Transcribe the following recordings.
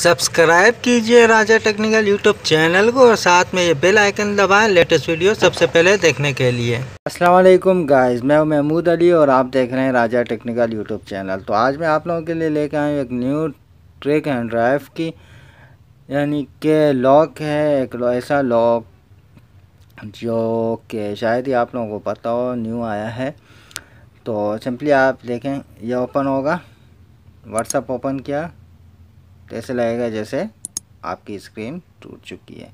Subscribe कीजिए राजा technical YouTube channel को और साथ में ये बेल आइकन दबाएं लेटेस्ट वीडियो सबसे पहले देखने के लिए। अस्सलाम वालेकुम गाइस, मैं हूं महमूद अली और आप देख रहे हैं राजा टेक्निकल यूट्यूब चैनल। तो आज मैं आप लोगों के लिए लेकर आया हूँ एक न्यू ट्रिक एंड ड्राइव की, यानी कि लॉक है एक ऐसा लॉक जो कि शायद ही आप लोगों को पता हो, न्यू आया है। तो सिंपली आप देखें, ये ओपन होगा, व्हाट्सएप ओपन किया तो ऐसे लगेगा जैसे आपकी स्क्रीन टूट चुकी है।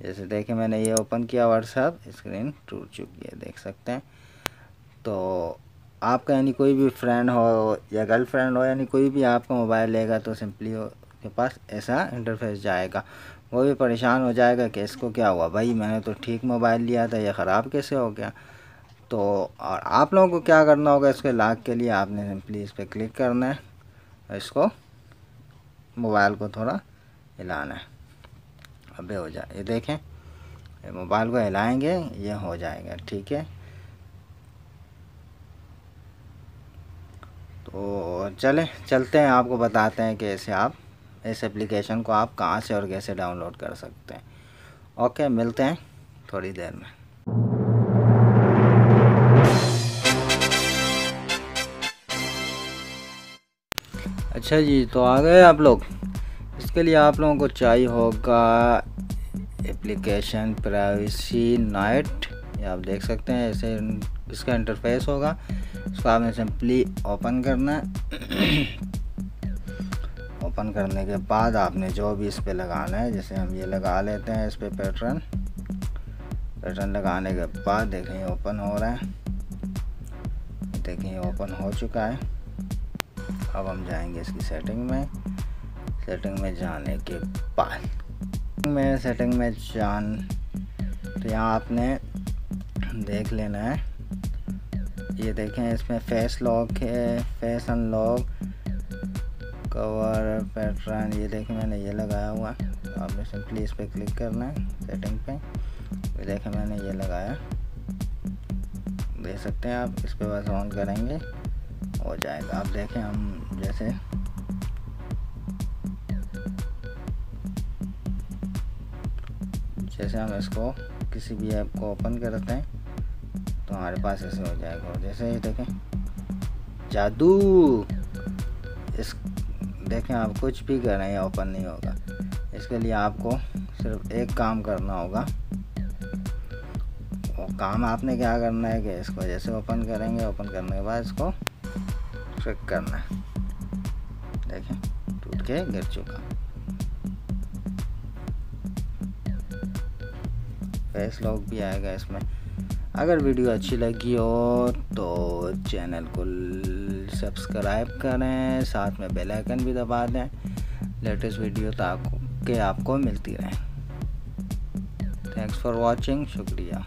जैसे देखें, मैंने ये ओपन किया व्हाट्सएप, स्क्रीन टूट चुकी है, देख सकते हैं। तो आपका यानी कोई भी फ्रेंड हो या गर्लफ्रेंड हो, यानी कोई भी आपका मोबाइल लेगा तो सिंपली के पास ऐसा इंटरफेस जाएगा। वो भी परेशान हो जाएगा कि इसको क्या हुआ, भाई मैंने तो ठीक मोबाइल लिया था, ये ख़राब कैसे हो गया। तो और आप लोगों को क्या करना होगा, इसके लॉक के लिए आपने सिंपली इस पर क्लिक करना है, इसको मोबाइल को थोड़ा हिलाना है, अबे हो जाए। ये देखें, ये मोबाइल को हिलाएंगे ये हो जाएगा, ठीक है। तो चलते हैं, आपको बताते हैं कि ऐसे आप इस एप्लीकेशन को आप कहाँ से और कैसे डाउनलोड कर सकते हैं। ओके, मिलते हैं थोड़ी देर में। अच्छा जी, तो आ गए आप लोग। इसके लिए आप लोगों को चाहिए होगा एप्लीकेशन प्राइवेसी नाइट, ये आप देख सकते हैं, ऐसे इसका इंटरफेस होगा। इसको आपने सिंपली ओपन करना है। ओपन करने के बाद आपने जो भी इस पे लगाना है, जैसे हम ये लगा लेते हैं इस पे पैटर्न लगाने के बाद देखें ये ओपन हो रहा है, देखें ये ओपन हो चुका है। अब हम जाएंगे इसकी सेटिंग में जाने के बाद सेटिंग में तो यहाँ आपने देख लेना है, ये देखें इसमें फेस लॉक है, फेस अनलॉक, कवर पैटर्न, ये देखें मैंने ये लगाया हुआ। तो आपने सिंपली इस पर क्लिक करना है सेटिंग पे, ये देखें मैंने ये लगाया, देख सकते हैं आप। इस पर बस ऑन करेंगे हो जाएगा। आप देखें, हम जैसे हम इसको किसी भी ऐप को ओपन करते हैं तो हमारे पास ऐसे हो जाएगा। जैसे ही देखें जादू, इस देखें आप कुछ भी करें ये ओपन नहीं होगा। इसके लिए आपको सिर्फ एक काम करना होगा। वो काम आपने क्या करना है कि इसको जैसे ओपन करेंगे, ओपन करने के बाद इसको ट्रिक करना है, देखें टूट के गिर चुका। फेस लॉक भी आएगा इसमें। अगर वीडियो अच्छी लगी हो तो चैनल को सब्सक्राइब करें, साथ में बेल आइकन भी दबा दें, लेटेस्ट वीडियो ताकि आपको मिलती रहे। थैंक्स फॉर वॉचिंग, शुक्रिया।